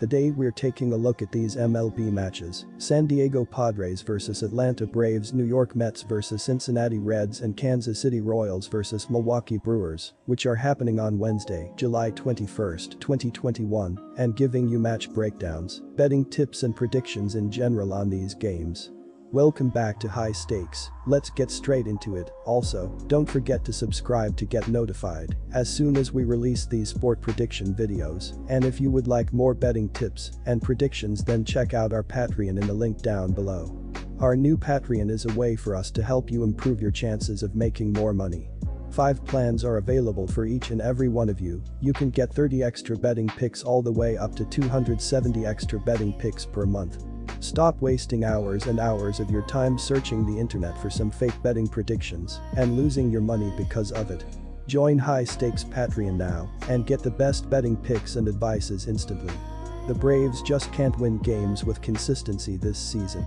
Today we're taking a look at these MLB matches: San Diego Padres vs Atlanta Braves, New York Mets vs Cincinnati Reds, and Kansas City Royals vs Milwaukee Brewers, which are happening on Wednesday, July 21st, 2021, and giving you match breakdowns, betting tips and predictions in general on these games. Welcome back to High Stakes. Let's get straight into it. Also, don't forget to subscribe to get notified as soon as we release these sport prediction videos. And if you would like more betting tips and predictions, then check out our Patreon in the link down below. Our new Patreon is a way for us to help you improve your chances of making more money. 5 plans are available for each and every one of you. You can get 30 extra betting picks all the way up to 270 extra betting picks per month. Stop wasting hours and hours of your time searching the internet for some fake betting predictions and losing your money because of it. Join High Stakes Patreon now and get the best betting picks and advices instantly. The Braves just can't win games with consistency this season.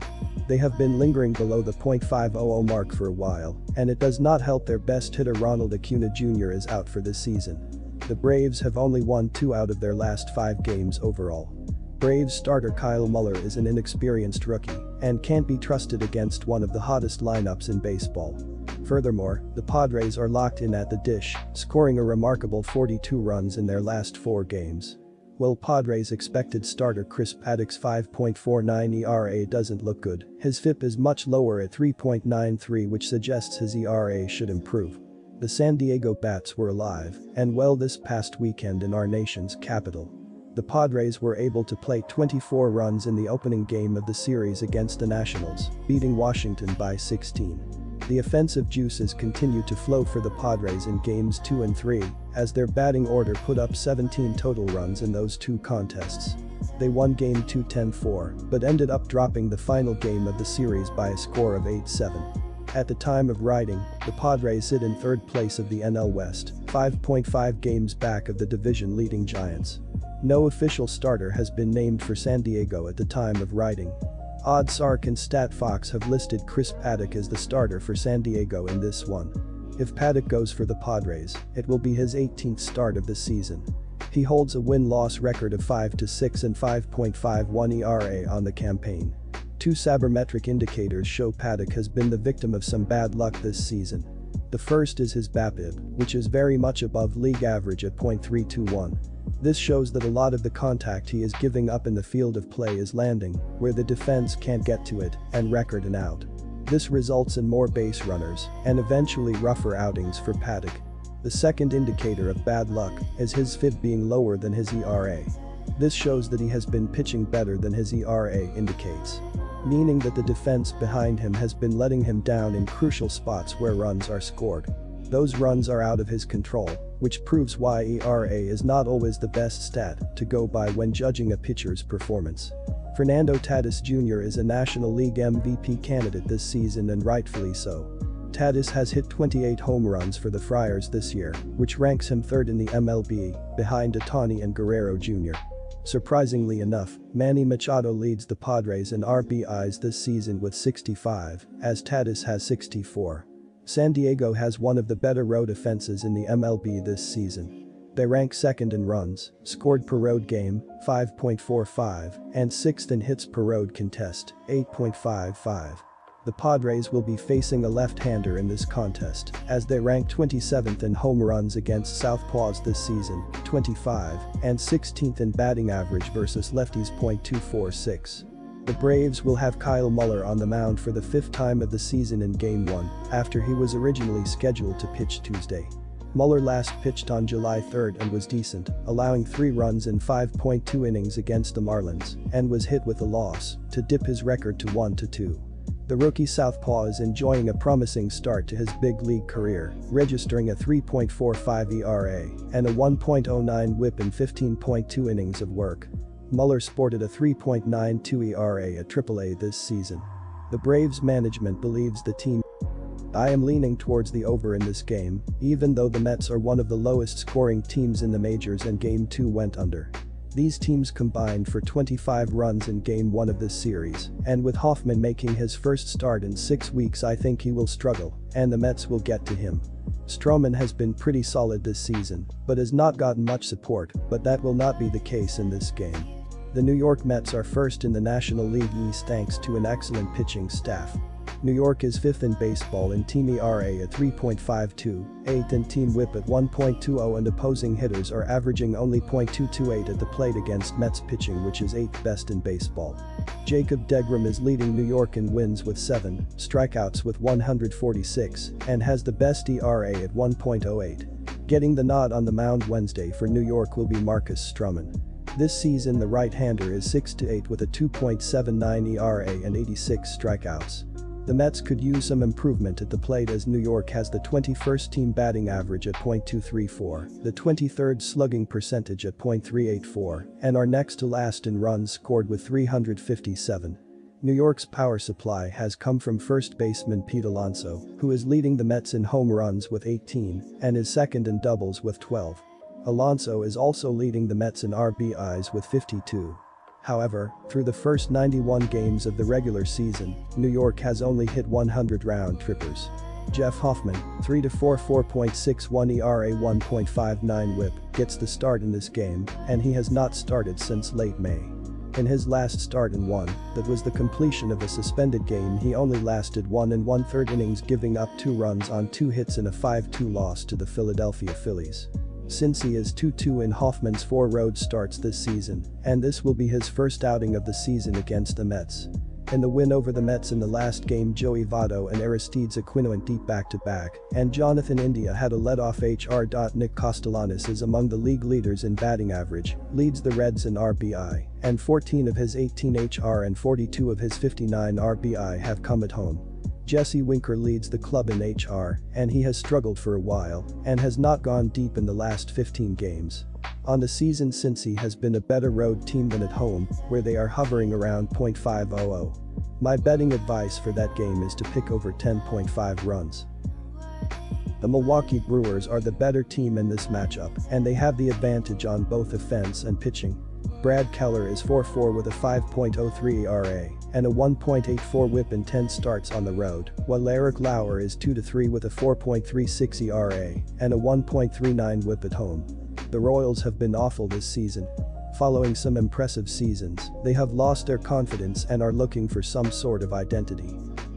They have been lingering below the .500 mark for a while, and it does not help their best hitter Ronald Acuna Jr. is out for this season. The Braves have only won 2 out of their last 5 games overall. Braves starter Kyle Muller is an inexperienced rookie and can't be trusted against one of the hottest lineups in baseball. Furthermore, the Padres are locked in at the dish, scoring a remarkable 42 runs in their last 4 games. While Padres expected starter Chris Paddock's 5.49 ERA doesn't look good, his FIP is much lower at 3.93, which suggests his ERA should improve. The San Diego Bats were alive and well this past weekend in our nation's capital. The Padres were able to play 24 runs in the opening game of the series against the Nationals, beating Washington by 16. The offensive juices continued to flow for the Padres in games 2 and 3, as their batting order put up 17 total runs in those 2 contests. They won game 2 10-4, but ended up dropping the final game of the series by a score of 8-7. At the time of writing, the Padres sit in 3rd place of the NL West, 5.5 games back of the division-leading Giants. No official starter has been named for San Diego at the time of writing. OddsShark and StatFox have listed Chris Paddock as the starter for San Diego in this one. If Paddock goes for the Padres, it will be his 18th start of the season. He holds a win-loss record of 5-6 and 5.51 ERA on the campaign. 2 sabermetric indicators show Paddock has been the victim of some bad luck this season. The first is his BABIP, which is very much above league average at .321. This shows that a lot of the contact he is giving up in the field of play is landing where the defense can't get to it and record an out. This results in more base runners and eventually rougher outings for Paddock. The second indicator of bad luck is his FIP being lower than his ERA. This shows that he has been pitching better than his ERA indicates, meaning that the defense behind him has been letting him down in crucial spots where runs are scored. Those runs are out of his control, which proves why ERA is not always the best stat to go by when judging a pitcher's performance. Fernando Tatis Jr. is a National League MVP candidate this season, and rightfully so. Tatis has hit 28 home runs for the Friars this year, which ranks him 3rd in the MLB, behind Ohtani and Guerrero Jr. Surprisingly enough, Manny Machado leads the Padres in RBIs this season with 65, as Tatis has 64. San Diego has one of the better road offenses in the MLB this season. They rank 2nd in runs scored per road game, 5.45, and 6th in hits per road contest, 8.55. The Padres will be facing a left-hander in this contest, as they rank 27th in home runs against southpaws this season, 25, and 16th in batting average versus lefties, .246. The Braves will have Kyle Muller on the mound for the 5th time of the season in Game 1, after he was originally scheduled to pitch Tuesday. Muller last pitched on July 3rd and was decent, allowing 3 runs in 5.2 innings against the Marlins, and was hit with a loss to dip his record to 1-2. The rookie southpaw is enjoying a promising start to his big league career, registering a 3.45 ERA and a 1.09 WHIP in 15.2 innings of work. Muller sported a 3.92 ERA at AAA this season. The Braves management believes the team. I am leaning towards the over in this game, even though the Mets are one of the lowest scoring teams in the majors and Game 2 went under. These teams combined for 25 runs in Game 1 of this series, and with Hoffman making his first start in 6 weeks, I think he will struggle, and the Mets will get to him. Stroman has been pretty solid this season, but has not gotten much support, but that will not be the case in this game. The New York Mets are first in the National League East thanks to an excellent pitching staff. New York is 5th in baseball in team ERA at 3.52, 8th in team whip at 1.20, and opposing hitters are averaging only .228 at the plate against Mets pitching, which is 8th best in baseball. Jacob deGrom is leading New York in wins with 7, strikeouts with 146, and has the best ERA at 1.08. Getting the nod on the mound Wednesday for New York will be Marcus Stroman. This season the right-hander is 6-8 with a 2.79 ERA and 86 strikeouts. The Mets could use some improvement at the plate as New York has the 21st team batting average at .234, the 23rd slugging percentage at .384, and are next to last in runs scored with 357. New York's power supply has come from first baseman Pete Alonso, who is leading the Mets in home runs with 18 and is second in doubles with 12. Alonso is also leading the Mets in RBIs with 52. However, through the first 91 games of the regular season, New York has only hit 100 round-trippers. Jeff Hoffman, 3-4, 4.61 ERA, 1.59 WHIP, gets the start in this game, and he has not started since late May. In his last start in one, that was the completion of a suspended game, he only lasted 1 1/3 innings, giving up 2 runs on 2 hits in a 5-2 loss to the Philadelphia Phillies. Cincy is 2-2 in Hoffman's 4 road starts this season, and this will be his first outing of the season against the Mets. In the win over the Mets in the last game, Joey Votto and Aristides Aquino went deep back-to-back, and Jonathan India had a leadoff HR. Nick Castellanos is among the league leaders in batting average, leads the Reds in RBI, and 14 of his 18 HR and 42 of his 59 RBI have come at home. Jesse Winker leads the club in HR, and he has struggled for a while and has not gone deep in the last 15 games. On the season, Cincy has been a better road team than at home, where they are hovering around .500. My betting advice for that game is to pick over 10.5 runs. The Milwaukee Brewers are the better team in this matchup, and they have the advantage on both offense and pitching. Brad Keller is 4-4 with a 5.03 ERA and a 1.84 WHIP in 10 starts on the road, while Eric Lauer is 2-3 with a 4.36 ERA and a 1.39 WHIP at home. The Royals have been awful this season. Following some impressive seasons, they have lost their confidence and are looking for some sort of identity.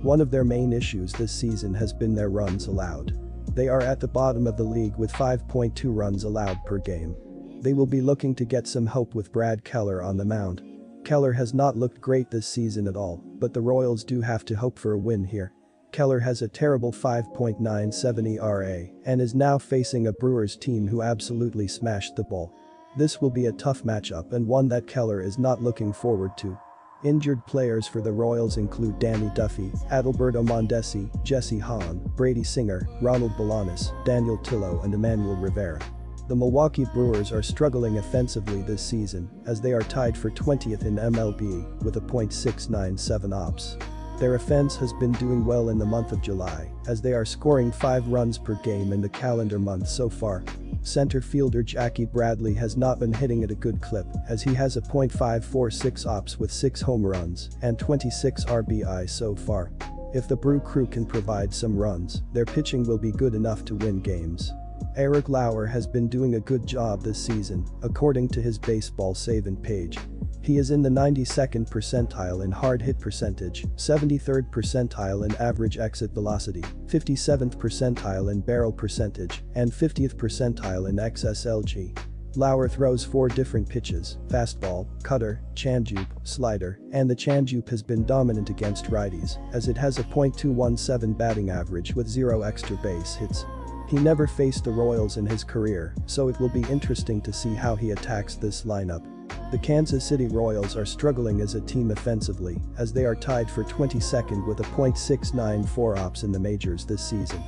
One of their main issues this season has been their runs allowed. They are at the bottom of the league with 5.2 runs allowed per game. They will be looking to get some hope with Brad Keller on the mound. Keller has not looked great this season at all, but the Royals do have to hope for a win here. Keller has a terrible 5.97 ERA and is now facing a Brewers team who absolutely smashed the ball. This will be a tough matchup and one that Keller is not looking forward to. Injured players for the Royals include Danny Duffy, Adalberto Mondesi, Jesse Hahn, Brady Singer, Ronald Bolanos, Daniel Tillo, and Emmanuel Rivera. The Milwaukee Brewers are struggling offensively this season, as they are tied for 20th in MLB with a .697 OPS. Their offense has been doing well in the month of July, as they are scoring 5 runs per game in the calendar month so far. Center fielder Jackie Bradley has not been hitting at a good clip, as he has a .546 OPS with 6 home runs and 26 RBI so far. If the Brew Crew can provide some runs, their pitching will be good enough to win games. Eric Lauer has been doing a good job this season, according to his baseball saving page. He is in the 92nd percentile in hard hit percentage, 73rd percentile in average exit velocity, 57th percentile in barrel percentage, and 50th percentile in XSLG. Lauer throws 4 different pitches: fastball, cutter, changeup, slider, and the changeup has been dominant against righties, as it has a .217 batting average with 0 extra base hits. He never faced the Royals in his career, so it will be interesting to see how he attacks this lineup. The Kansas City Royals are struggling as a team offensively, as they are tied for 22nd with a .694 OPS in the majors this season.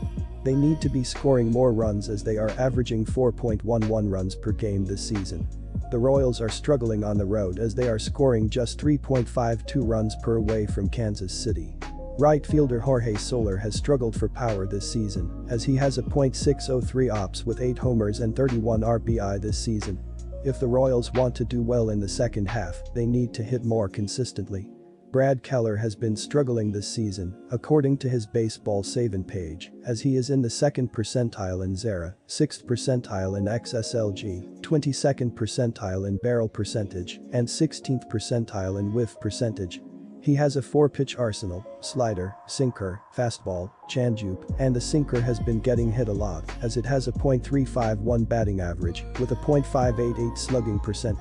They need to be scoring more runs as they are averaging 4.11 runs per game this season. The Royals are struggling on the road as they are scoring just 3.52 runs per away from Kansas City. Right fielder Jorge Soler has struggled for power this season, as he has a .603 OPS with 8 homers and 31 RBI this season. If the Royals want to do well in the second half, they need to hit more consistently. Brad Keller has been struggling this season, according to his baseball saving page, as he is in the 2nd percentile in ZERA, 6th percentile in XSLG, 22nd percentile in barrel percentage, and 16th percentile in whiff percentage. He has a 4-pitch arsenal: slider, sinker, fastball, changeup, and the sinker has been getting hit a lot, as it has a .351 batting average with a .588 slugging percent.